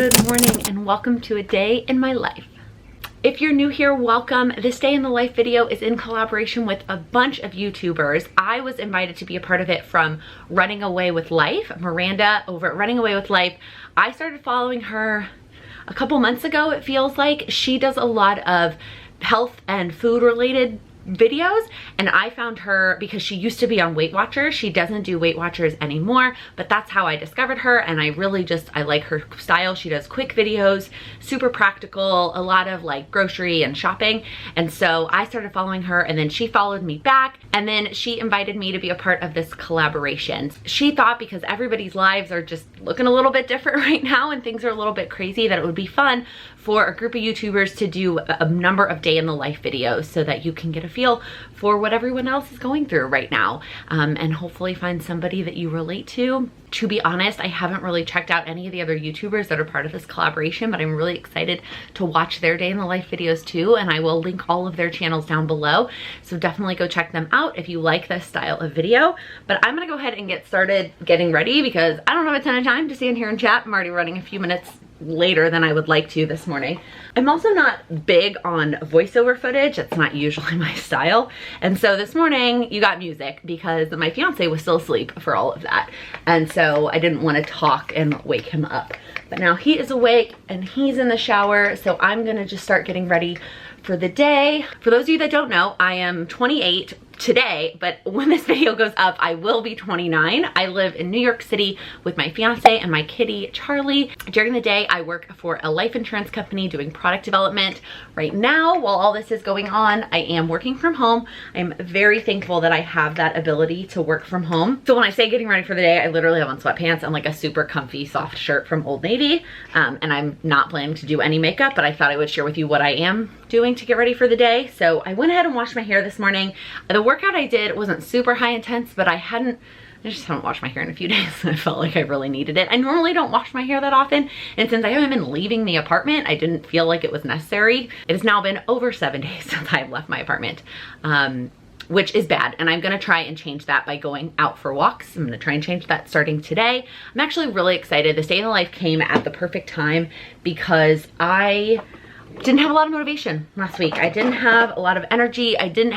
Good morning and welcome to a day in my life. If you're new here, welcome. This day in the life video is in collaboration with a bunch of YouTubers. I was invited to be a part of it from Running Away with Life. Miranda over at Running Away with Life. I started following her a couple months ago, it feels like. She does a lot of health and food related videos, and I found her because she used to be on Weight Watchers. She doesn't do Weight Watchers anymore, but that's how I discovered her, and I like her style. She does quick videos, super practical, a lot of like grocery and shopping, and so I started following her, and then she followed me back, and then she invited me to be a part of this collaboration. She thought because everybody's lives are just looking a little bit different right now and things are a little bit crazy that it would be fun for a group of YouTubers to do a number of day in the life videos so that you can get a feel for what everyone else is going through right now, and hopefully find somebody that you relate to. To be honest, I haven't really checked out any of the other YouTubers that are part of this collaboration, but I'm really excited to watch their day in the life videos too, and I will link all of their channels down below, so definitely go check them out if you like this style of video. But I'm gonna go ahead and get started getting ready because I don't have a ton of time to stand here and chat. I'm already running a few minutes later than I would like to this morning. I'm also not big on voiceover footage. It's not usually my style. And so this morning you got music because my fiance was still asleep for all of that. And so I didn't want to talk and wake him up. But now he is awake and he's in the shower. So I'm gonna just start getting ready for the day. For those of you that don't know, I am 28 today, but when this video goes up, I will be 29. I live in New York City with my fiance and my kitty, Charlie. During the day, I work for a life insurance company doing product development. Right now, while all this is going on, I am working from home. I'm very thankful that I have that ability to work from home. So when I say getting ready for the day, I literally have on sweatpants and like a super comfy soft shirt from Old Navy. And I'm not planning to do any makeup, but I thought I would share with you what I am doing to get ready for the day. So I went ahead and washed my hair this morning. The workout I did wasn't super high intense, but I just haven't washed my hair in a few days. I felt like I really needed it. I normally don't wash my hair that often, and since I haven't been leaving the apartment, I didn't feel like it was necessary. It has now been over 7 days since I've left my apartment, which is bad, and I'm gonna try and change that by going out for walks. I'm gonna try and change that starting today. I'm actually really excited. This day in the life came at the perfect time because I didn't have a lot of motivation last week. I didn't have a lot of energy. I didn't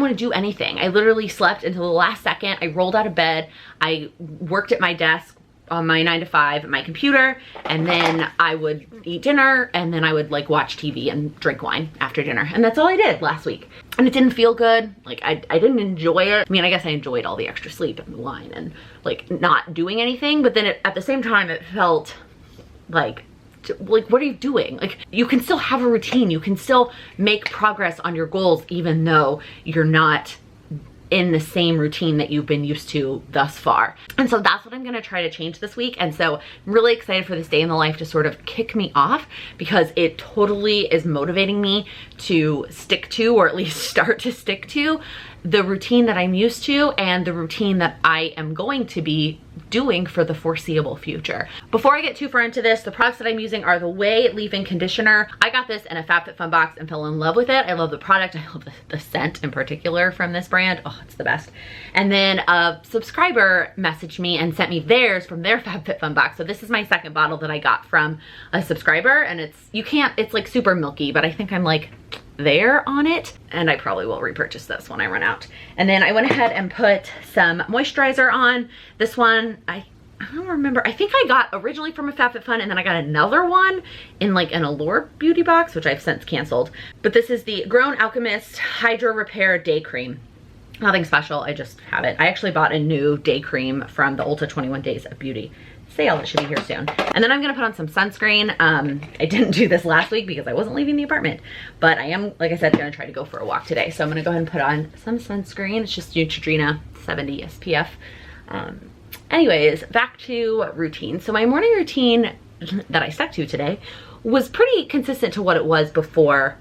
want to do anything. I literally slept until the last second. I rolled out of bed. I worked at my desk on my 9 to 5 at my computer, and then I would eat dinner, and then I would like watch TV and drink wine after dinner. And that's all I did last week. And it didn't feel good. Like I didn't enjoy it. I mean, I guess I enjoyed all the extra sleep and the wine and like not doing anything, but then at the same time it felt like, what are you doing? Like, you can still have a routine. You can still make progress on your goals even though you're not in the same routine that you've been used to thus far. And so that's what I'm gonna try to change this week. And so I'm really excited for this day in the life to sort of kick me off because it totally is motivating me to stick to, or at least start to stick to, the routine that I'm used to and the routine that I am going to be doing for the foreseeable future. Before I get too far into this, the products that I'm using are the Ouai Leave-In Conditioner. I got this in a FabFitFun box and fell in love with it. I love the product. I love the scent in particular from this brand. Oh, it's the best. And then a subscriber messaged me and sent me theirs from their FabFitFun box. So this is my second bottle that I got from a subscriber, and it's like super milky, but I think I'm like there on it, and I probably will repurchase this when I run out. And then I went ahead and put some moisturizer on. This one, I don't remember. I think I got originally from a FabFitFun, and then I got another one in like an Allure beauty box, which I've since canceled. But this is the Grown Alchemist Hydro Repair Day Cream. Nothing special, I just have it. I actually bought a new day cream from the Ulta 21 Days of Beauty sale that should be here soon. And then I'm gonna put on some sunscreen. I didn't do this last week because I wasn't leaving the apartment, but I am, like I said, gonna try to go for a walk today. So I'm gonna go ahead and put on some sunscreen. It's just Neutrogena 70 SPF. Anyways, back to routine. So my morning routine that I stuck to today was pretty consistent to what it was before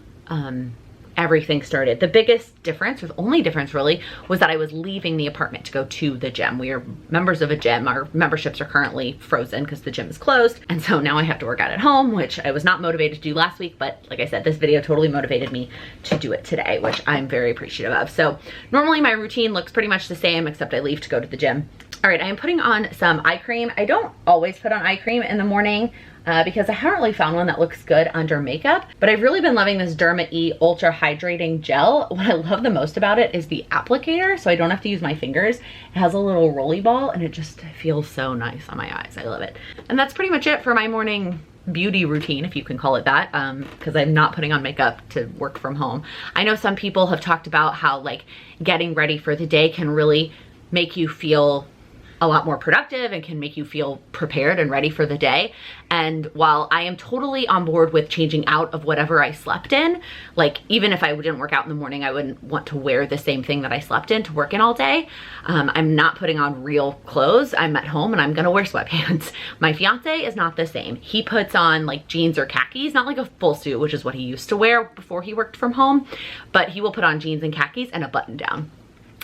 everything started. The biggest difference, or the only difference really, was that I was leaving the apartment to go to the gym. We are members of a gym. Our memberships are currently frozen because the gym is closed. And so now I have to work out at home, which I was not motivated to do last week. But like I said, this video totally motivated me to do it today, which I'm very appreciative of. So normally my routine looks pretty much the same, except I leave to go to the gym. All right, I am putting on some eye cream. I don't always put on eye cream in the morning because I haven't really found one that looks good under makeup, but I've really been loving this Derma E Ultra Hydrating Gel. What I love the most about it is the applicator, so I don't have to use my fingers. It has a little rolly ball and it just feels so nice on my eyes. I love it. And that's pretty much it for my morning beauty routine, if you can call it that, because I'm not putting on makeup to work from home. I know some people have talked about how like getting ready for the day can really make you feel a lot more productive and can make you feel prepared and ready for the day. And while I am totally on board with changing out of whatever I slept in, like even if I didn't work out in the morning, I wouldn't want to wear the same thing that I slept in to work in all day. I'm not putting on real clothes. I'm at home and I'm gonna wear sweatpants. My fiance is not the same. He puts on like jeans or khakis, not like a full suit, which is what he used to wear before he worked from home, but he will put on jeans and khakis and a button down.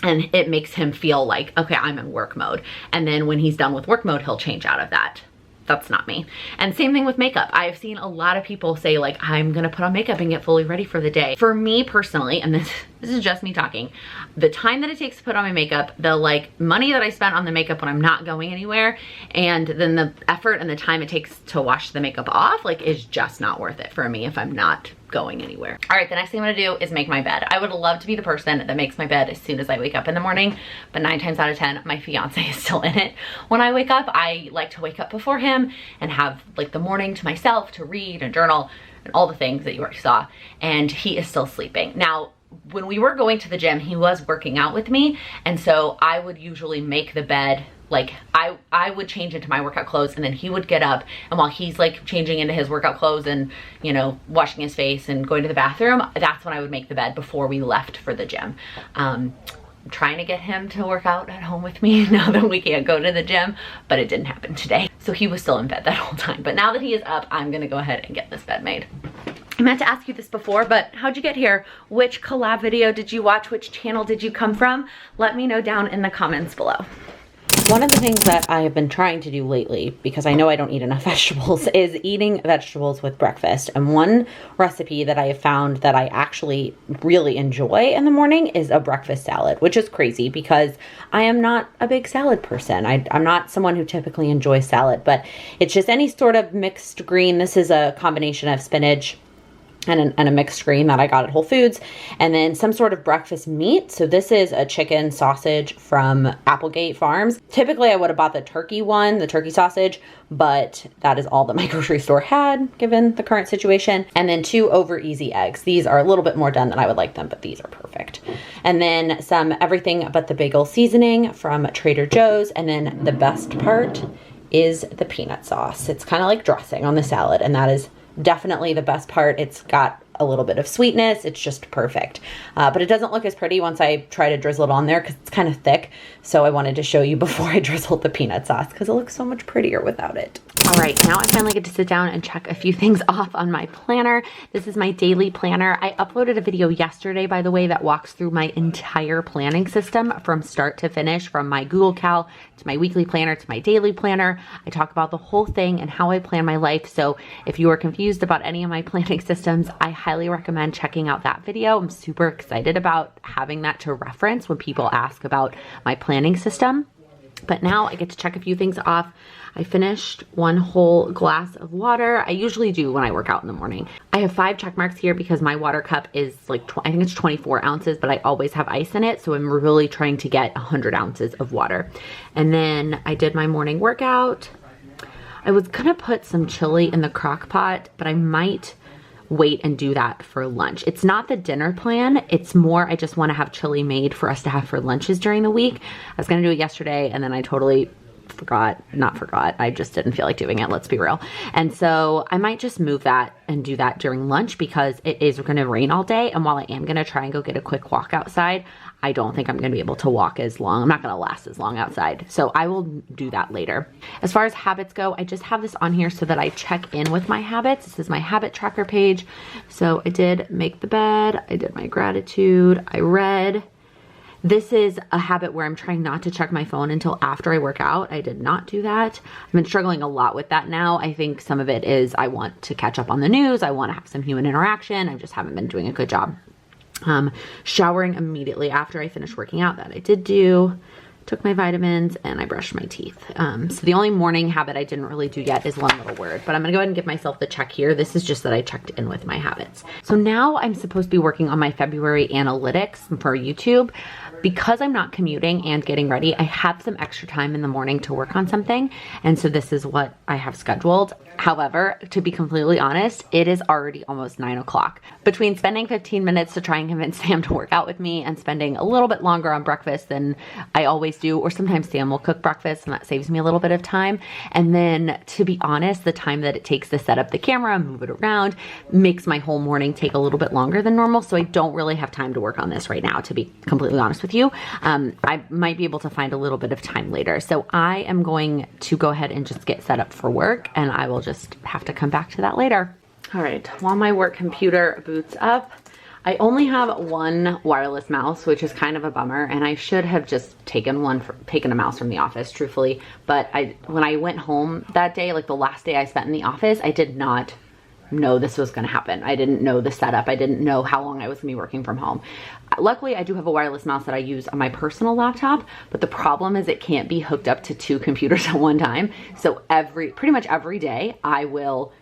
And it makes him feel like, okay, I'm in work mode. And then when he's done with work mode, he'll change out of that. That's not me. And same thing with makeup. I've seen a lot of people say like, I'm gonna put on makeup and get fully ready for the day. For me personally, and this is just me talking, the time that it takes to put on my makeup, the like money that I spent on the makeup when I'm not going anywhere, and then the effort and the time it takes to wash the makeup off, like is just not worth it for me if I'm not going anywhere. All right, the next thing I'm gonna do is make my bed. I would love to be the person that makes my bed as soon as I wake up in the morning, but 9 times out of 10, my fiance is still in it. When I wake up, I like to wake up before him and have like the morning to myself to read and journal and all the things that you already saw, and he is still sleeping. Now, when we were going to the gym, he was working out with me, and so I would usually make the bed, like I would change into my workout clothes and then he would get up, and while he's like changing into his workout clothes and, you know, washing his face and going to the bathroom, that's when I would make the bed before we left for the gym. I'm trying to get him to work out at home with me now that we can't go to the gym, but it didn't happen today. So he was still in bed that whole time. But now that he is up, I'm gonna go ahead and get this bed made. I meant to ask you this before, but how'd you get here? Which collab video did you watch? Which channel did you come from? Let me know down in the comments below. One of the things that I have been trying to do lately, because I know I don't eat enough vegetables, is eating vegetables with breakfast. And one recipe that I have found that I actually really enjoy in the morning is a breakfast salad, which is crazy because I am not a big salad person. I'm not someone who typically enjoys salad, but it's just any sort of mixed green. This is a combination of spinach and a mixed green that I got at Whole Foods, and then some sort of breakfast meat. So this is a chicken sausage from Applegate Farms. Typically I would have bought the turkey one, the turkey sausage, but that is all that my grocery store had given the current situation. And then 2 over easy eggs. These are a little bit more done than I would like them, but these are perfect. And then some everything but the bagel seasoning from Trader Joe's. And then the best part is the peanut sauce. It's kind of like dressing on the salad, and that is definitely the best part. It's got a little bit of sweetness. It's just perfect. But it doesn't look as pretty once I try to drizzle it on there because it's kind of thick. So I wanted to show you before I drizzled the peanut sauce because it looks so much prettier without it. All right, now I finally get to sit down and check a few things off on my planner. This is my daily planner. I uploaded a video yesterday, by the way, that walks through my entire planning system from start to finish, from my Google Cal to my weekly planner to my daily planner. I talk about the whole thing and how I plan my life. So if you are confused about any of my planning systems, I highly recommend checking out that video. I'm super excited about having that to reference when people ask about my planning system. But now I get to check a few things off. I finished 1 whole glass of water. I usually do when I work out in the morning. I have 5 check marks here because my water cup is like, I think it's 24 ounces, but I always have ice in it. So I'm really trying to get 100 ounces of water. And then I did my morning workout. I was gonna put some chili in the crock pot, but I might wait and do that for lunch. It's not the dinner plan. It's more, I just want to have chili made for us to have for lunches during the week. I was going to do it yesterday and then I totally not forgot. I just didn't feel like doing it. Let's be real. And so I might just move that and do that during lunch because it is going to rain all day. And while I am going to try and go get a quick walk outside, I don't think I'm going to be able to walk as long. I'm not going to last as long outside. So I will do that later. As far as habits go, I just have this on here so that I check in with my habits. This is my habit tracker page. So I did make the bed. I did my gratitude. I read. This is a habit where I'm trying not to check my phone until after I work out. I did not do that. I've been struggling a lot with that now. I think some of it is I want to catch up on the news. I want to have some human interaction. I just haven't been doing a good job. Showering immediately after I finish working out, that I did do. took my vitamins, and I brushed my teeth. So the only morning habit I didn't really do yet is one little word, but I'm gonna go ahead and give myself the check here. This is just that I checked in with my habits. So now I'm supposed to be working on my February analytics for YouTube. Because I'm not commuting and getting ready, I have some extra time in the morning to work on something. And so this is what I have scheduled. However, to be completely honest, it is already almost 9 o'clock. Between spending 15 minutes to try and convince Sam to work out with me and spending a little bit longer on breakfast than I always do, or sometimes Sam will cook breakfast and that saves me a little bit of time. And then to be honest, the time that it takes to set up the camera, move it around, makes my whole morning take a little bit longer than normal. So I don't really have time to work on this right now, to be completely honest with you. I might be able to find a little bit of time later. So I am going to go ahead and just get set up for work, and I will just have to come back to that later. All right, while my work computer boots up, I only have one wireless mouse, which is kind of a bummer, and I should have just taken a mouse from the office, truthfully. But when I went home that day, like the last day I spent in the office, I did not know this was gonna happen. I didn't know the setup. I didn't know how long I was gonna be working from home. Luckily, I do have a wireless mouse that I use on my personal laptop, but the problem is it can't be hooked up to 2 computers at one time. So pretty much every day, I will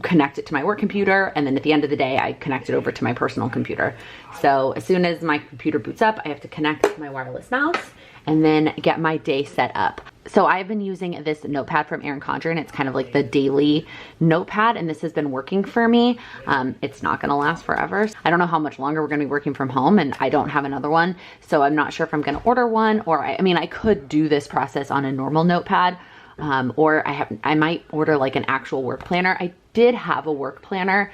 connect it to my work computer, and then at the end of the day, I connect it over to my personal computer. So as soon as my computer boots up, I have to connect my wireless mouse and then get my day set up. So I've been using this notepad from Erin Condren. It's kind of like the daily notepad, and this has been working for me. It's not gonna last forever. I don't know how much longer we're gonna be working from home, and I don't have another one. So I'm not sure if I'm gonna order one, or I mean, I could do this process on a normal notepad, or I might order like an actual work planner. I did have a work planner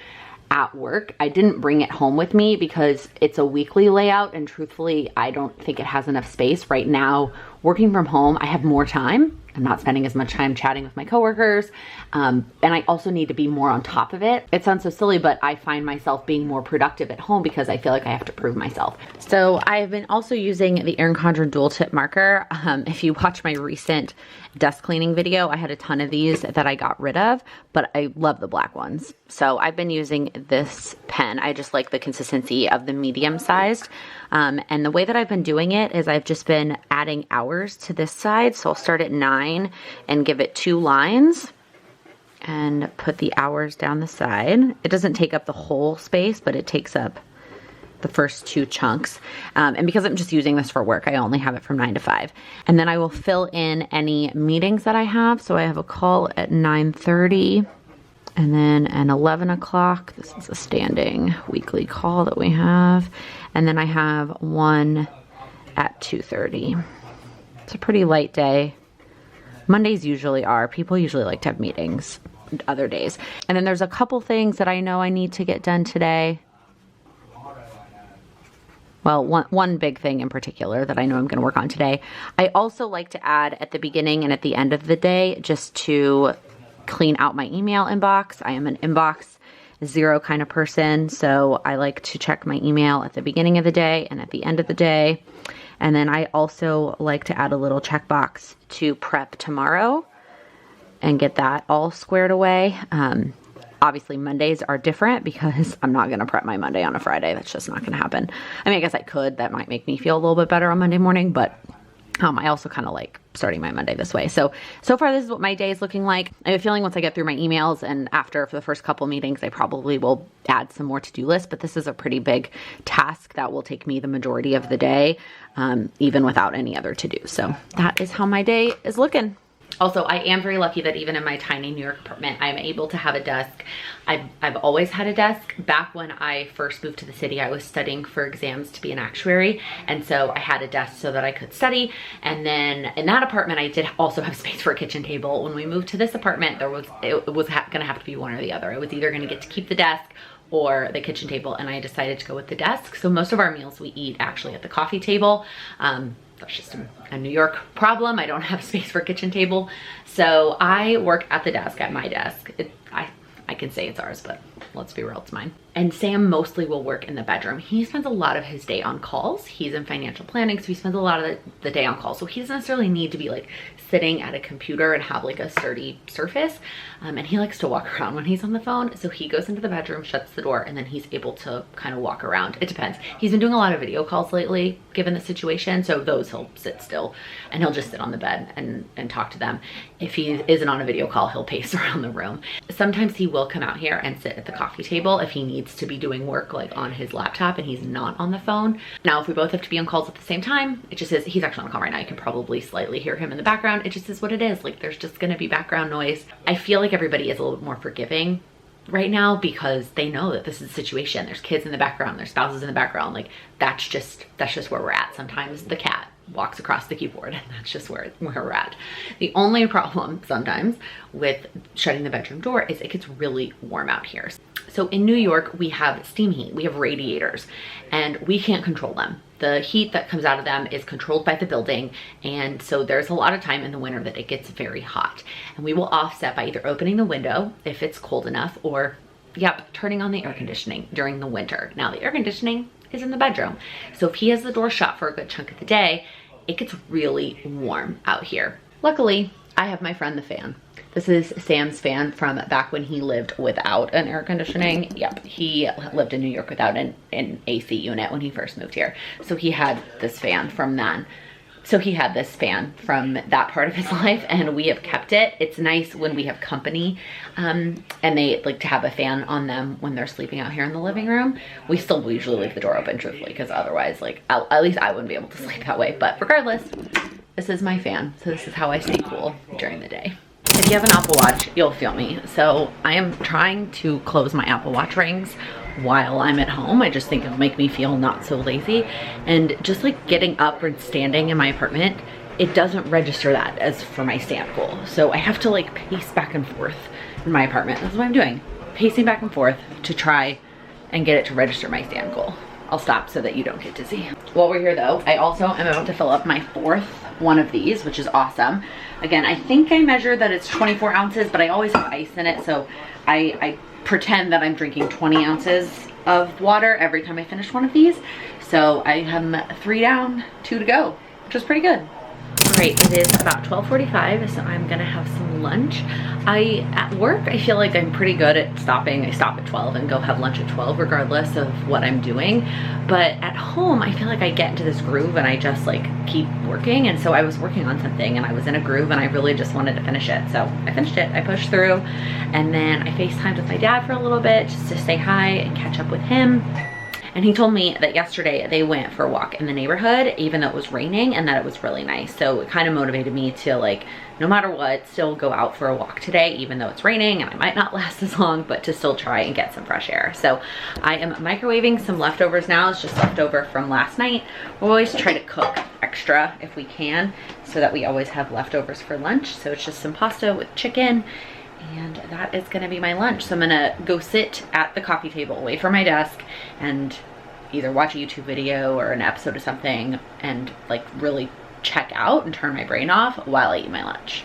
at work. I didn't bring it home with me because it's a weekly layout, and truthfully, I don't think it has enough space right now. Working from home, I have more time. I'm not spending as much time chatting with my coworkers. And I also need to be more on top of it. It sounds so silly, but I find myself being more productive at home because I feel like I have to prove myself. So I've been also using the Erin Condren dual tip marker. If you watch my recent desk cleaning video, I had a ton of these that I got rid of, but I love the black ones. So I've been using this pen. I just like the consistency of the medium sized. And the way that I've been doing it is I've just been adding hours to this side. So I'll start at 9 and give it 2 lines and put the hours down the side. It doesn't take up the whole space, but it takes up the first 2 chunks. And because I'm just using this for work, I only have it from 9 to 5. And then I will fill in any meetings that I have. So I have a call at 9:30. And then an 11 o'clock, this is a standing weekly call that we have. And then I have one at 2:30. It's a pretty light day. Mondays usually are. People usually like to have meetings other days. And then there's a couple things that I know I need to get done today. Well, one big thing in particular that I know I'm going to work on today. I also like to add at the beginning and at the end of the day just to clean out my email inbox. I am an inbox zero kind of person, so I like to check my email at the beginning of the day and at the end of the day. And then I also like to add a little checkbox to prep tomorrow and get that all squared away. Obviously Mondays are different because I'm not going to prep my Monday on a Friday. That's just not going to happen. I mean, I guess I could. That might make me feel a little bit better on Monday morning, but I also kind of like starting my Monday this way. So far this is what my day is looking like. I have a feeling once I get through my emails and after for the first couple meetings, I probably will add some more to-do lists, but this is a pretty big task that will take me the majority of the day, even without any other to-do. So that is how my day is looking. Also, I am very lucky that even in my tiny New York apartment, I'm able to have a desk. I've always had a desk. Back when I first moved to the city, I was studying for exams to be an actuary. And so I had a desk so that I could study. And then in that apartment, I did also have space for a kitchen table. When we moved to this apartment, it was gonna have to be one or the other. I was either gonna get to keep the desk or the kitchen table, and I decided to go with the desk. So most of our meals we eat actually at the coffee table. That's just a New York problem. I don't have space for a kitchen table. So I work at the desk, at my desk. I can say it's ours, but let's be real, it's mine. And Sam mostly will work in the bedroom. He spends a lot of his day on calls. He's in financial planning, so he spends a lot of the day on calls. So he doesn't necessarily need to be like sitting at a computer and have like a sturdy surface. And he likes to walk around when he's on the phone. So he goes into the bedroom, shuts the door, and then he's able to kind of walk around. It depends. He's been doing a lot of video calls lately, given the situation. So those he'll sit still and he'll just sit on the bed and talk to them. If he isn't on a video call, he'll pace around the room. Sometimes he will come out here and sit at the coffee table if he needs to be doing work like on his laptop and he's not on the phone. Now, if we both have to be on calls at the same time, it just is, he's actually on a call right now. You can probably slightly hear him in the background. It just is what it is. Like, there's just gonna be background noise. I feel like everybody is a little bit more forgiving right now because they know that this is a situation. There's kids in the background, there's spouses in the background. Like, that's just where we're at. Sometimes the cat walks across the keyboard and that's just where we're at. The only problem sometimes with shutting the bedroom door is it gets really warm out here. So in New York, we have steam heat, we have radiators, and we can't control them. The heat that comes out of them is controlled by the building, and so there's a lot of time in the winter that it gets very hot. And we will offset by either opening the window if it's cold enough, or turning on the air conditioning during the winter. Now, the air conditioning is in the bedroom, so if he has the door shut for a good chunk of the day, it gets really warm out here. Luckily, I have my friend the fan. This is Sam's fan from back when he lived without an air conditioning. Yep, he lived in New York without an AC unit when he first moved here. So he had this fan from then. So he had this fan from that part of his life, and we have kept it. It's nice when we have company and they like to have a fan on them when they're sleeping out here in the living room. We still usually leave the door open, truthfully, because otherwise, like, at least I wouldn't be able to sleep that way. But regardless, this is my fan. So this is how I stay cool during the day. If you have an Apple Watch, you'll feel me. So I am trying to close my Apple Watch rings while I'm at home. I just think it'll make me feel not so lazy. And just like getting up and standing in my apartment, it doesn't register that as for my stand goal. So I have to like pace back and forth in my apartment. That's what I'm doing. Pacing back and forth to try and get it to register my stand goal. I'll stop so that you don't get dizzy. While we're here though, I also am about to fill up my 4th one of these, which is awesome. Again, I think I measured that it's 24 ounces, but I always have ice in it. So I pretend that I'm drinking 20 ounces of water every time I finish one of these. So I have 3 down, 2 to go, which is pretty good. All right, it is about 12:45, so I'm gonna have some lunch. At work, I feel like I'm pretty good at stopping. I stop at 12 and go have lunch at 12 regardless of what I'm doing. But at home, I feel like I get into this groove and I just like keep working. And so I was working on something and I was in a groove and I really just wanted to finish it. So I finished it, I pushed through, and then I FaceTimed with my dad for a little bit just to say hi and catch up with him. And he told me that yesterday they went for a walk in the neighborhood, even though it was raining, and that it was really nice. So it kind of motivated me to, like, no matter what, still go out for a walk today, even though it's raining and I might not last as long, but to still try and get some fresh air. So I am microwaving some leftovers now. It's just leftover from last night. We'll always try to cook extra if we can, so that we always have leftovers for lunch. So it's just some pasta with chicken, and that is gonna be my lunch. So I'm gonna go sit at the coffee table, wait for my desk, and either watch a YouTube video or an episode of something and like really check out and turn my brain off while I eat my lunch.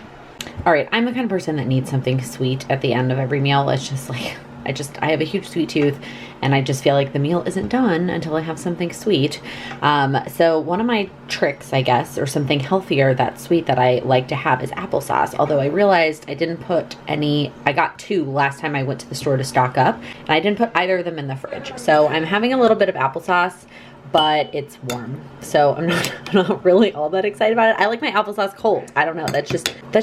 All right, I'm the kind of person that needs something sweet at the end of every meal. It's just like, I have a huge sweet tooth, and I just feel like the meal isn't done until I have something sweet. So one of my tricks, I guess, or something healthier that's sweet that I like to have is applesauce. Although I realized I didn't put any, I got 2 last time I went to the store to stock up, and I didn't put either of them in the fridge. So I'm having a little bit of applesauce, but it's warm. So I'm not really all that excited about it. I like my applesauce cold. I don't know, that's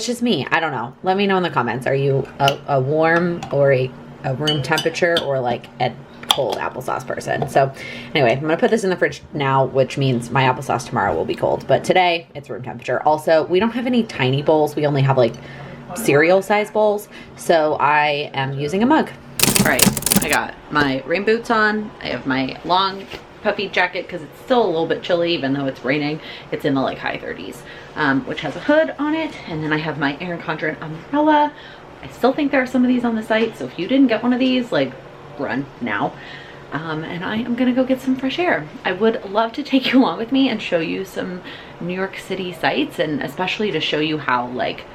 just me. I don't know. Let me know in the comments. Are you a warm or a room temperature or like a cold applesauce person? So anyway, I'm gonna put this in the fridge now, which means my applesauce tomorrow will be cold, but today it's room temperature. Also, we don't have any tiny bowls. We only have like cereal size bowls. So I am using a mug. All right, I got my rain boots on. I have my long puffy jacket because it's still a little bit chilly, even though it's raining. It's in the like high 30s, which has a hood on it. And then I have my Erin Condren umbrella. I still think there are some of these on the site, so if you didn't get one of these, like, run now. And I am gonna go get some fresh air. I would love to take you along with me and show you some New York City sights, and especially to show you how, like,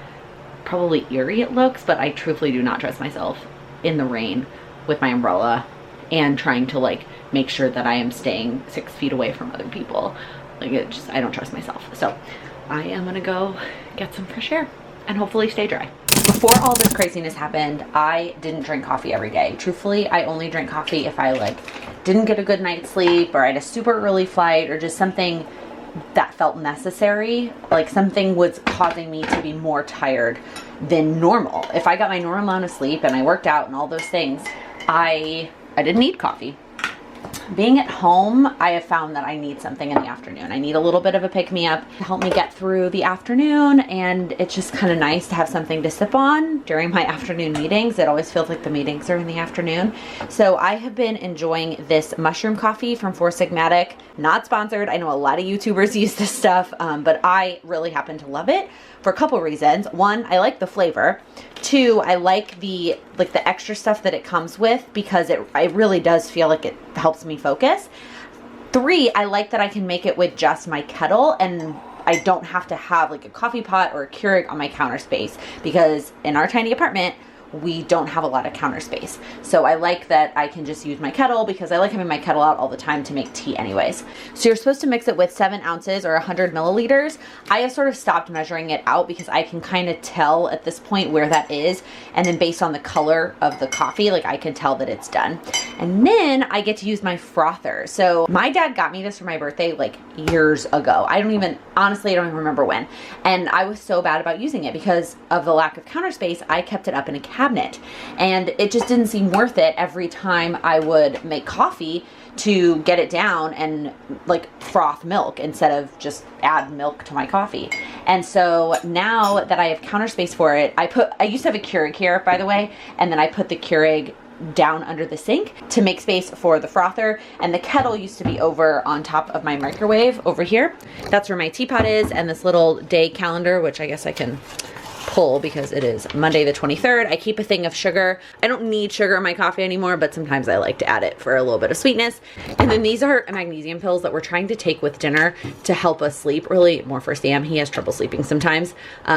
probably eerie it looks, but I truthfully do not trust myself in the rain with my umbrella and trying to like make sure that I am staying 6 feet away from other people. Like I don't trust myself. So I am gonna go get some fresh air and hopefully stay dry. Before all this craziness happened, I didn't drink coffee every day. Truthfully, I only drink coffee if I like didn't get a good night's sleep, or I had a super early flight, or just something that felt necessary. Like something was causing me to be more tired than normal. If I got my normal amount of sleep and I worked out and all those things, I didn't need coffee. Being at home, I have found that I need something in the afternoon. I need a little bit of a pick-me-up to help me get through the afternoon, and it's just kind of nice to have something to sip on during my afternoon meetings. It always feels like the meetings are in the afternoon. So I have been enjoying this mushroom coffee from Four Sigmatic. Not sponsored. I know a lot of YouTubers use this stuff, but I really happen to love it for a couple reasons. One, I like the flavor. Two, I like the extra stuff that it comes with, because it really does feel like it helps me focus. Three, I like that I can make it with just my kettle, and I don't have to have like a coffee pot or a Keurig on my counter space, because in our tiny apartment, we don't have a lot of counter space. So I like that I can just use my kettle, because I like having my kettle out all the time to make tea anyways. So you're supposed to mix it with 7 ounces or 100 milliliters. I have sort of stopped measuring it out because I can kind of tell at this point where that is. And then based on the color of the coffee, like I can tell that it's done. And then I get to use my frother. So my dad got me this for my birthday like years ago. Honestly, I don't even remember when. And I was so bad about using it because of the lack of counter space. I kept it up in a cabinet, and it just didn't seem worth it every time I would make coffee to get it down and like froth milk instead of just add milk to my coffee. And so now that I have counter space for it, I used to have a Keurig here, by the way, and then I put the Keurig down under the sink to make space for the frother, and the kettle used to be over on top of my microwave over here. That's where my teapot is, and this little day calendar, which I guess I can pull because it is Monday the 23rd. I keep a thing of sugar. I don't need sugar in my coffee anymore, but sometimes I like to add it for a little bit of sweetness. And then these are magnesium pills that we're trying to take with dinner to help us sleep. Really more for Sam. He has trouble sleeping sometimes.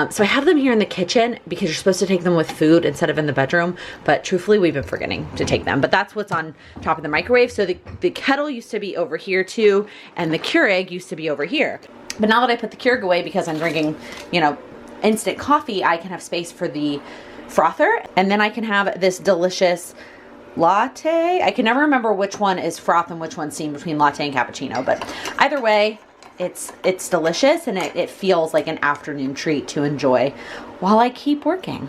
So I have them here in the kitchen because you're supposed to take them with food instead of in the bedroom. But truthfully, we've been forgetting to take them. But that's what's on top of the microwave. So the kettle used to be over here too, and the Keurig used to be over here. But now that I put the Keurig away because I'm drinking, instant coffee, I can have space for the frother, and then I can have this delicious latte. I can never remember which one is froth and which one's steam between latte and cappuccino, but either way, it's delicious, and it feels like an afternoon treat to enjoy while I keep working.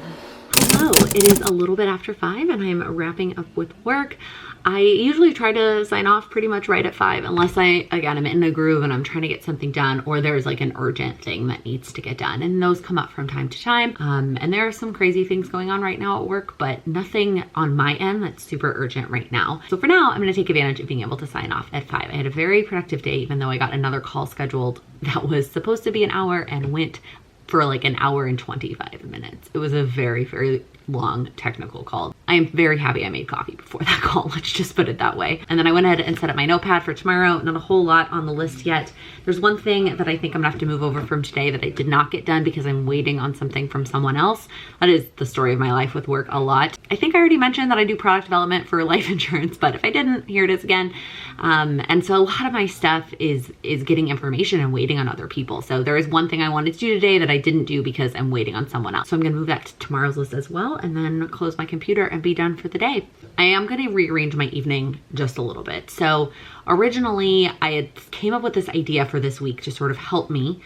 Hello, it is a little bit after 5 and I'm wrapping up with work. I usually try to sign off pretty much right at 5 unless I'm in a groove and I'm trying to get something done, or there's like an urgent thing that needs to get done, and those come up from time to time. And there are some crazy things going on right now at work, but nothing on my end that's super urgent right now. So for now, I'm gonna take advantage of being able to sign off at 5. I had a very productive day, even though I got another call scheduled that was supposed to be an hour and went for like an hour and 25 minutes. It was a very, very long technical call. I am very happy I made coffee before that call, let's just put it that way. And then I went ahead and set up my notepad for tomorrow. Not a whole lot on the list yet. There's one thing that I think I'm gonna have to move over from today that I did not get done because I'm waiting on something from someone else. That is the story of my life with work a lot. I think I already mentioned that I do product development for life insurance, but if I didn't, here it is again. And so a lot of my stuff is getting information and waiting on other people. So there is one thing I wanted to do today that I didn't do because I'm waiting on someone else. So I'm gonna move that to tomorrow's list as well, and then close my computer and be done for the day. I am gonna rearrange my evening just a little bit. So originally I had came up with this idea for this week to sort of help me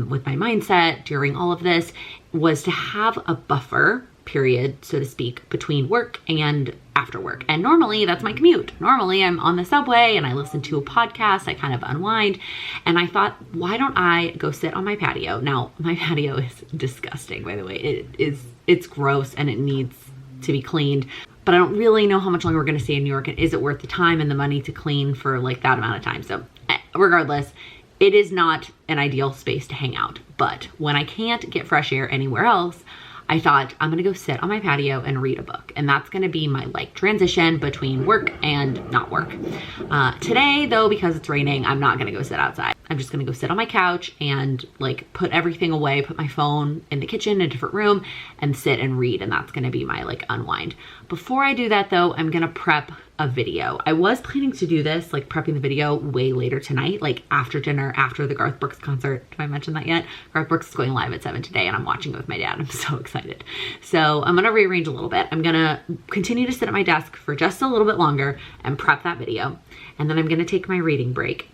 with my mindset during all of this, was to have a buffer period, so to speak, between work and after work. And normally that's my commute. Normally I'm on the subway and I listen to a podcast, I kind of unwind. And I thought, why don't I go sit on my patio? Now, my patio is disgusting, by the way. It's gross and it needs to be cleaned. But I don't really know how much longer we're gonna stay in New York, and is it worth the time and the money to clean for like that amount of time? So regardless, it is not an ideal space to hang out. But when I can't get fresh air anywhere else, I thought I'm gonna go sit on my patio and read a book, and that's gonna be my like transition between work and not work. Today though, because it's raining, I'm not gonna go sit outside. I'm just gonna go sit on my couch and like put everything away, put my phone in the kitchen, in a different room, and sit and read, and that's gonna be my like unwind. Before I do that though, I'm gonna prep a video. I was planning to do this, like prepping the video way later tonight, like after dinner, after the Garth Brooks concert. Did I mention that yet? Garth Brooks is going live at 7 today and I'm watching it with my dad. I'm so excited. So I'm gonna rearrange a little bit. I'm gonna continue to sit at my desk for just a little bit longer and prep that video. And then I'm gonna take my reading break.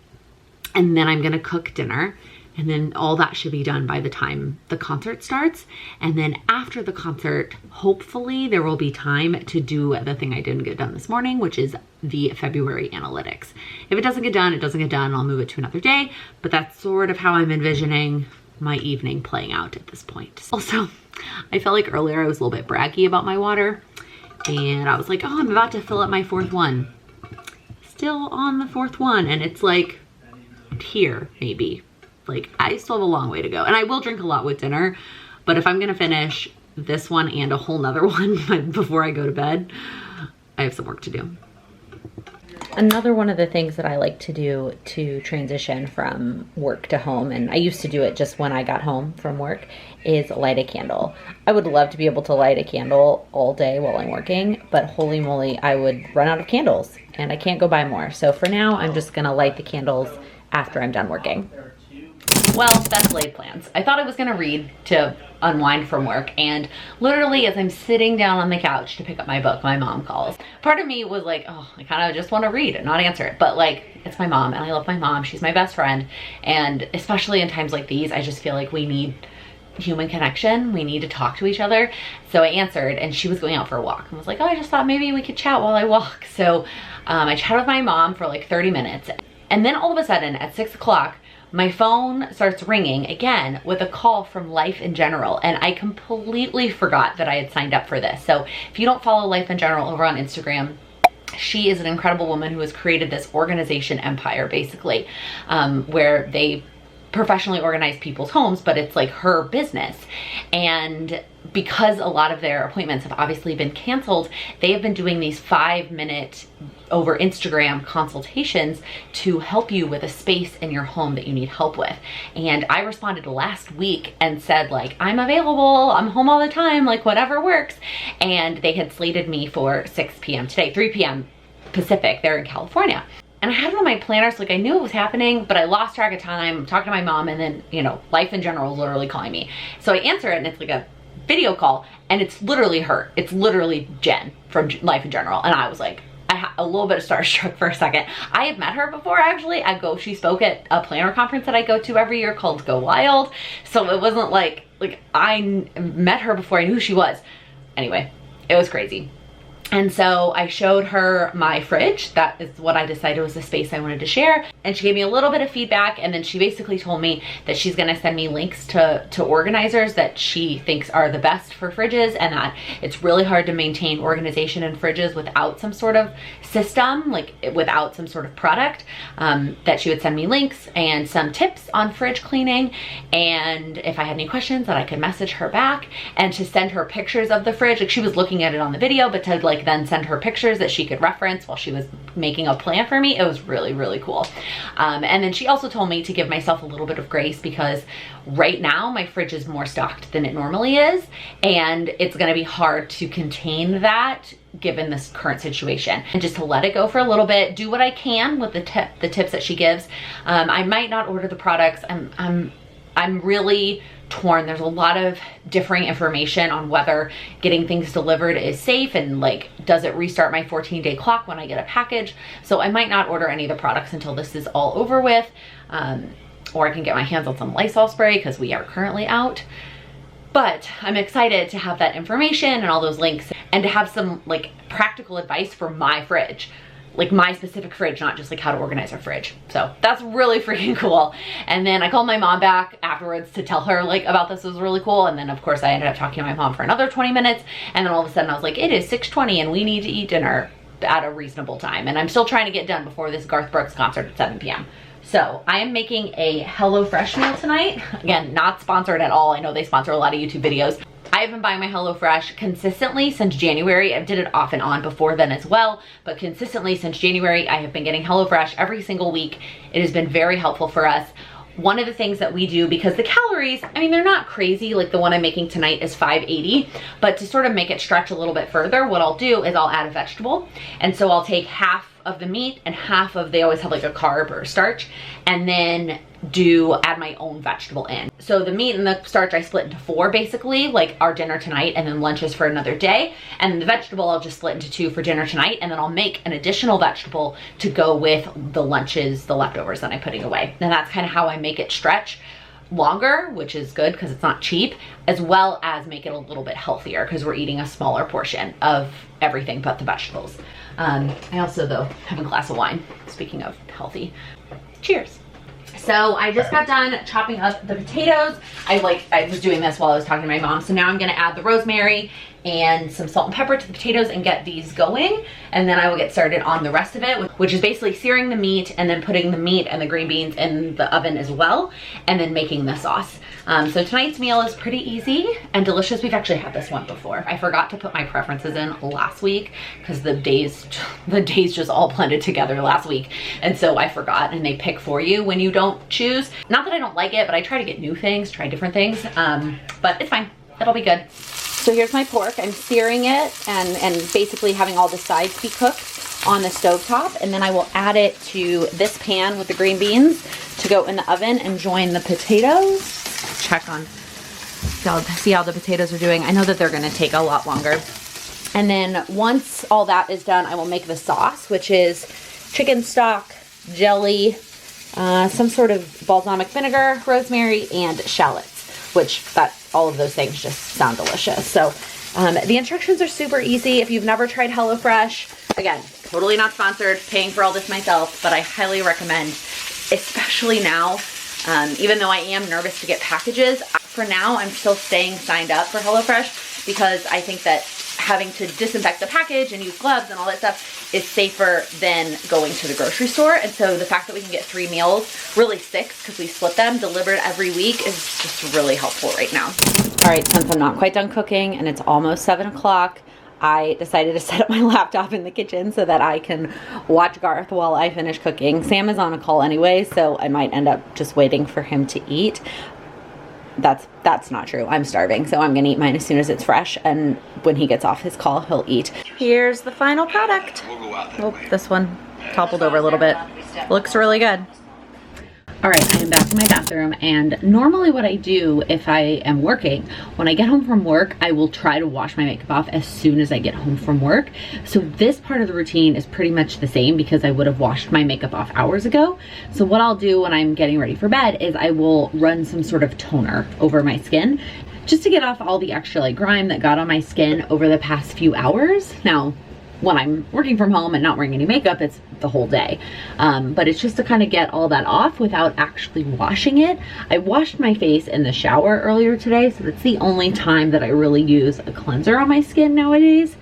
And then I'm gonna cook dinner, and then all that should be done by the time the concert starts. And then after the concert, hopefully there will be time to do the thing I didn't get done this morning, which is the February analytics. If it doesn't get done, it doesn't get done. I'll move it to another day, but that's sort of how I'm envisioning my evening playing out at this point. Also, I felt like earlier I was a little bit braggy about my water, and I was like, oh, I'm about to fill up my 4th one. Still on the 4th one, and it's like, here maybe, like I still have a long way to go, and I will drink a lot with dinner, but if I'm gonna finish this one and a whole nother one before I go to bed, I have some work to do. Another one of the things that I like to do to transition from work to home, and I used to do it just when I got home from work, is light a candle. I would love to be able to light a candle all day while I'm working, but holy moly, I would run out of candles and I can't go buy more. So for now, I'm just gonna light the candles after I'm done working. Well, that's laid plans. I thought I was gonna read to unwind from work, and literally as I'm sitting down on the couch to pick up my book, my mom calls. Part of me was like, oh, I kind of just want to read and not answer it, but like, it's my mom and I love my mom. She's my best friend, and especially in times like these, I just feel like we need human connection. We need to talk to each other. So I answered, and she was going out for a walk and was like, oh, I just thought maybe we could chat while I walk. So I chatted with my mom for like 30 minutes. And then all of a sudden at 6 o'clock, my phone starts ringing again with a call from Life in General, and I completely forgot that I had signed up for this. So if you don't follow Life in General over on Instagram, she is an incredible woman who has created this organization empire, basically, where they professionally organize people's homes, but it's like her business. And because a lot of their appointments have obviously been canceled, they have been doing these 5-minute over Instagram consultations to help you with a space in your home that you need help with. And I responded last week and said like, I'm available, I'm home all the time, like whatever works. And they had slated me for 6 p.m. today, 3 p.m. Pacific, they're in California. And I had it on my planner, so like I knew it was happening, but I lost track of time, talking to my mom, and then, you know, Life in General is literally calling me. So I answer it, and it's like a video call, and it's literally her. It's literally Jen from Life in General. And I was like, I had a little bit of starstruck for a second. I have met her before, actually. She spoke at a planner conference that I go to every year called Go Wild. So it wasn't like I met her before I knew who she was. Anyway, it was crazy. And so I showed her my fridge. That is what I decided was the space I wanted to share. And she gave me a little bit of feedback, and then she basically told me that she's gonna send me links to organizers that she thinks are the best for fridges, and that it's really hard to maintain organization in fridges without some sort of system, like without some sort of product, that she would send me links and some tips on fridge cleaning. And if I had any questions, that I could message her back, and to send her pictures of the fridge. Like, she was looking at it on the video, but to like then send her pictures that she could reference while she was making a plan for me. It was really, really cool. And then she also told me to give myself a little bit of grace, because right now my fridge is more stocked than it normally is, and it's gonna be hard to contain that given this current situation, and just to let it go for a little bit, do what I can with the tips that she gives. I might not order the products. I'm really torn. There's a lot of differing information on whether getting things delivered is safe, and like, does it restart my 14-day clock when I get a package? So I might not order any of the products until this is all over with, or I can get my hands on some Lysol spray because we are currently out. But I'm excited to have that information and all those links, and to have some like practical advice for my fridge. Like my specific fridge, not just like how to organize our fridge. So that's really freaking cool. And then I called my mom back afterwards to tell her like about this. It was really cool. And then of course I ended up talking to my mom for another 20 minutes. And then all of a sudden I was like, it is 6:20 and we need to eat dinner at a reasonable time. And I'm still trying to get done before this Garth Brooks concert at 7 p.m. So I am making a HelloFresh meal tonight. Again, not sponsored at all. I know they sponsor a lot of YouTube videos. I've been buying my HelloFresh consistently since January. I did it off and on before then as well, but consistently since January, I have been getting HelloFresh every single week. It has been very helpful for us. One of the things that we do, because the calories, I mean, they're not crazy, like the one I'm making tonight is 580, but to sort of make it stretch a little bit further, what I'll do is I'll add a vegetable. And so I'll take half of the meat and half of, they always have like a carb or a starch, and then add my own vegetable in. So the meat and the starch I split into 4 basically, like our dinner tonight and then lunches for another day. And the vegetable I'll just split into 2 for dinner tonight, and then I'll make an additional vegetable to go with the lunches, the leftovers that I'm putting away. And that's kind of how I make it stretch longer, which is good because it's not cheap, as well as make it a little bit healthier because we're eating a smaller portion of everything but the vegetables. I also though have a glass of wine, speaking of healthy. Cheers. So I just got done chopping up the potatoes. I was doing this while I was talking to my mom. So now I'm gonna add the rosemary and some salt and pepper to the potatoes and get these going. And then I will get started on the rest of it, which is basically searing the meat and then putting the meat and the green beans in the oven as well, and then making the sauce. So tonight's meal is pretty easy and delicious. We've actually had this one before. I forgot to put my preferences in last week because the days just all blended together last week. And so I forgot, and they pick for you when you don't choose. Not that I don't like it, but I try to get new things, try different things, but it's fine. It'll be good. So here's my pork. I'm searing it and basically having all the sides be cooked on the stovetop, and then I will add it to this pan with the green beans to go in the oven and join the potatoes. Check on, see how the potatoes are doing. I know that they're gonna take a lot longer. And then once all that is done, I will make the sauce, which is chicken stock, jelly, some sort of balsamic vinegar, rosemary, and shallots, which all of those things just sound delicious. So the instructions are super easy. If you've never tried HelloFresh, again, totally not sponsored, paying for all this myself, but I highly recommend, especially now, even though I am nervous to get packages. For now, I'm still staying signed up for HelloFresh because I think that having to disinfect the package and use gloves and all that stuff is safer than going to the grocery store. And so the fact that we can get 3 meals, really 6 because we split them, delivered every week is just really helpful right now. All right, since I'm not quite done cooking and it's almost 7 o'clock, I decided to set up my laptop in the kitchen so that I can watch Garth while I finish cooking. Sam is on a call anyway, so I might end up just waiting for him to eat. That's not true. I'm starving, so I'm gonna eat mine as soon as it's fresh, and when he gets off his call, he'll eat. Here's the final product. Oh, this one toppled over a little bit. Looks really good. All right, I am back in my bathroom, and normally what I do if I am working, when I get home from work, I will try to wash my makeup off as soon as I get home from work. So this part of the routine is pretty much the same because I would have washed my makeup off hours ago. So what I'll do when I'm getting ready for bed is I will run some sort of toner over my skin just to get off all the extra like grime that got on my skin over the past few hours. Now, when I'm working from home and not wearing any makeup, it's the whole day. But it's just to kind of get all that off without actually washing it. I washed my face in the shower earlier today, so that's the only time that I really use a cleanser on my skin nowadays.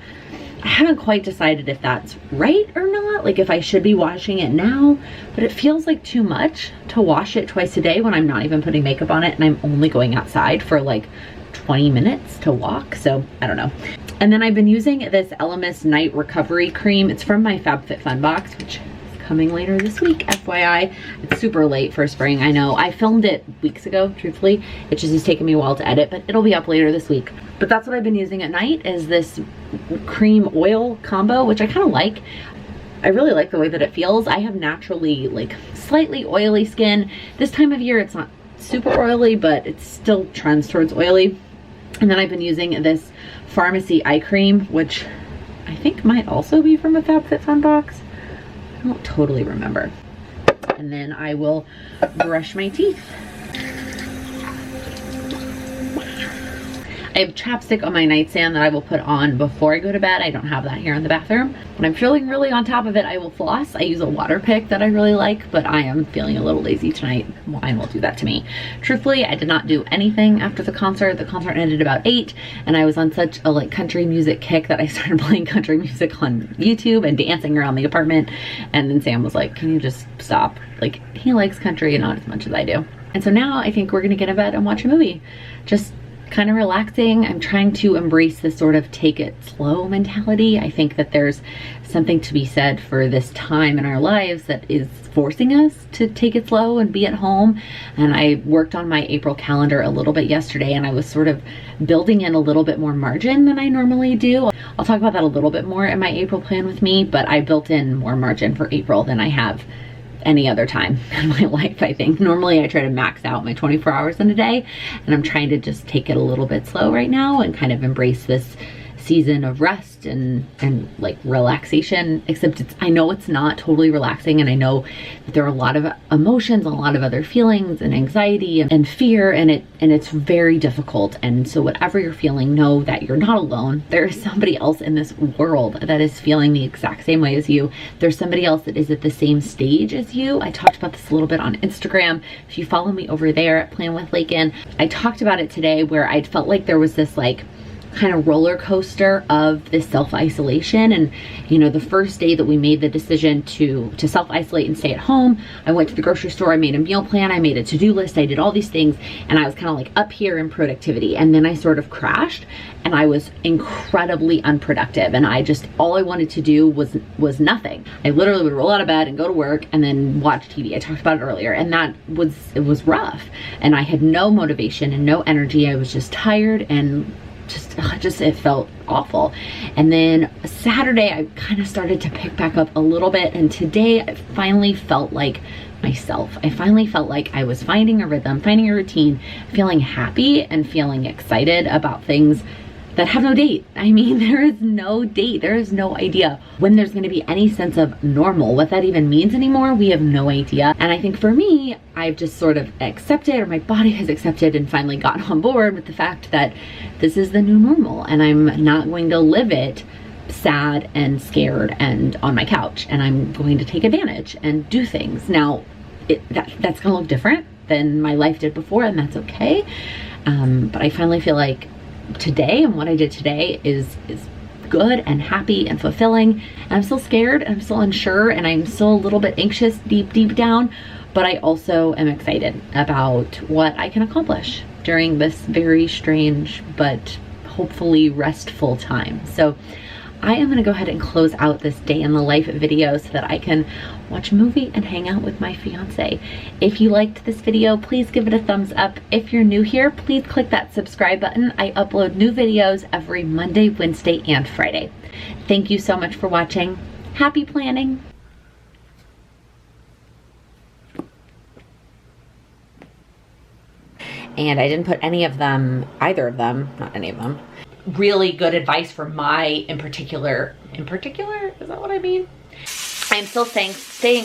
I haven't quite decided if that's right or not, like if I should be washing it now, but it feels like too much to wash it twice a day when I'm not even putting makeup on it and I'm only going outside for like 20 minutes to walk, so I don't know. And then I've been using this Elemis Night Recovery Cream. It's from my FabFitFun box, which is coming later this week, FYI. It's super late for spring, I know. I filmed it weeks ago, truthfully. It just has taken me a while to edit, but it'll be up later this week. But that's what I've been using at night, is this cream oil combo, which I kind of like. I really like the way that it feels. I have naturally like slightly oily skin. This time of year, it's not super oily, but it still trends towards oily. And then I've been using this Pharmacy eye cream, which I think might also be from a FabFitFun box. I don't totally remember. And then I will brush my teeth. I have chapstick on my nightstand that I will put on before I go to bed. I don't have that here in the bathroom. When I'm feeling really on top of it, I will floss. I use a water pick that I really like, but I am feeling a little lazy tonight. Wine will do that to me. Truthfully, I did not do anything after the concert. The concert ended about 8, and I was on such a like country music kick that I started playing country music on YouTube and dancing around the apartment. And then Sam was like, can you just stop? Like, he likes country and not as much as I do. And so now I think we're gonna get in bed and watch a movie. Just kind of relaxing. I'm trying to embrace this sort of take it slow mentality. I think that there's something to be said for this time in our lives that is forcing us to take it slow and be at home. And I worked on my April calendar a little bit yesterday, and I was sort of building in a little bit more margin than I normally do. I'll talk about that a little bit more in my April plan with me, but I built in more margin for April than I have any other time in my life, I think. Normally I try to max out my 24 hours in a day, and I'm trying to just take it a little bit slow right now and kind of embrace this season of rest and like relaxation, except I know it's not totally relaxing, and I know that there are a lot of emotions, a lot of other feelings and anxiety and fear, and it's very difficult. And so whatever you're feeling, know that you're not alone. There is somebody else in this world that is feeling the exact same way as you. There's somebody else that is at the same stage as you. I talked about this a little bit on Instagram. If you follow me over there at Plan with Lakin, I talked about it today where I felt like there was this like kind of roller coaster of this self-isolation. And you know, the first day that we made the decision to self-isolate and stay at home, I went to the grocery store, I made a meal plan, I made a to-do list, I did all these things, and I was kind of like up here in productivity. And then I sort of crashed, and I was incredibly unproductive, and I just, all I wanted to do was nothing. I literally would roll out of bed and go to work and then watch TV. I talked about it earlier, and it was rough, and I had no motivation and no energy. I was just tired, and just it felt awful. And then Saturday I kind of started to pick back up a little bit, and today I finally felt like myself. I finally felt like I was finding a rhythm, finding a routine, feeling happy and feeling excited about things that have no date. I mean, there is no date. There is no idea when there's going to be any sense of normal. What that even means anymore, we have no idea. And I think for me, I've just sort of accepted, or my body has accepted and finally gotten on board with the fact that this is the new normal, and I'm not going to live it sad and scared and on my couch, and I'm going to take advantage and do things. Now, that's gonna look different than my life did before, and that's okay. But I finally feel like today, and what I did today is good and happy and fulfilling. And I'm still scared, and I'm still unsure, and I'm still a little bit anxious deep down, but I also am excited about what I can accomplish during this very strange but hopefully restful time. So I am gonna go ahead and close out this day in the life video so that I can watch a movie and hang out with my fiance. If you liked this video, please give it a thumbs up. If you're new here, please click that subscribe button. I upload new videos every Monday, Wednesday, and Friday. Thank you so much for watching. Happy planning. And I didn't put any of them, either of them, not any of them, really good advice for my in particular, is that what I mean? I'm still staying